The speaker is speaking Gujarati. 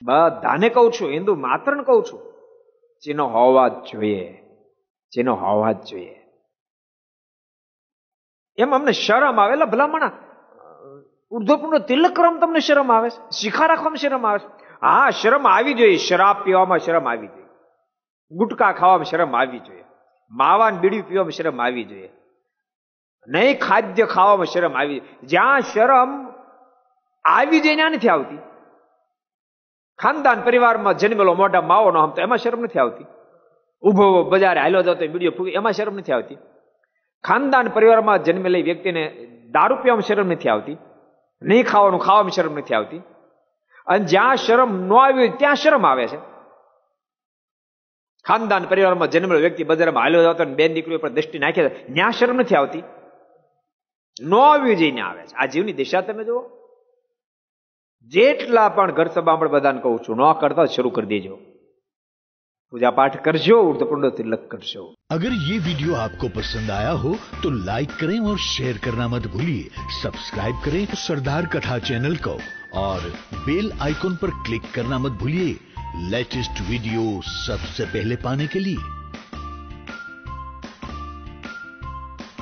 બધાને કહું છું, હિન્દુ માત્ર ને કહું છું, ચિહ્નો હોવા જ જોઈએ, ચિહ્નો હોવા જ જોઈએ. એમ અમને શરમ આવે. એટલે ભલામણા ઉર્ધ્વપુરનો તિલકરમ તમને શરમ આવે છે? શિખા રાખવામાં શરમ આવે છે? હા, શરમ આવી જોઈએ. શરાબ પીવામાં શરમ આવી જોઈએ, ગુટકા ખાવામાં શરમ આવી જોઈએ, માવા ને બીડી પીવામાં શરમ આવી જોઈએ, નહીં ખાદ્ય ખાવામાં શરમ આવી જોઈએ. જ્યાં શરમ આવી જાય ત્યાં નથી આવતી. ખાનદાન પરિવારમાં જન્મેલો મોટા માવો નો હમતો એમાં શરમ નથી આવતી. ઉભો બજારે હાલ્યો જતો બીડીઓ ફૂંકી એમાં શરમ નથી આવતી. ખાનદાન પરિવારમાં જન્મેલી વ્યક્તિને દારૂ પીવામાં શરમ નથી આવતી, નહીં ખાવાનું ખાવામાં શરમ નથી આવતી. અને જ્યાં શરમ ન આવી ત્યાં શરમ આવે છે. ખાનદાન પરિવારમાં જન્મેલો વ્યક્તિ બજારમાં હાલ્યો જતો બેન દીકરીઓ પર દ્રષ્ટિ નાખે ત્યાં શરમ નથી આવતી. ન આવી જઈને આવે છે. આ જીવની દિશા તમે જુઓ. જેટલા પણ ઘર સભા બધાને કહું છું, ન કરતા શરૂ કરી દેજો. पूजा पाठ करजो, ऊर्ध्वपुंड तिलक करजो. अगर ये वीडियो आपको पसंद आया हो तो लाइक करें और शेयर करना मत भूलिए. सब्सक्राइब करें सरदार कथा चैनल को और बेल आइकॉन पर क्लिक करना मत भूलिए लेटेस्ट वीडियो सबसे पहले पाने के लिए.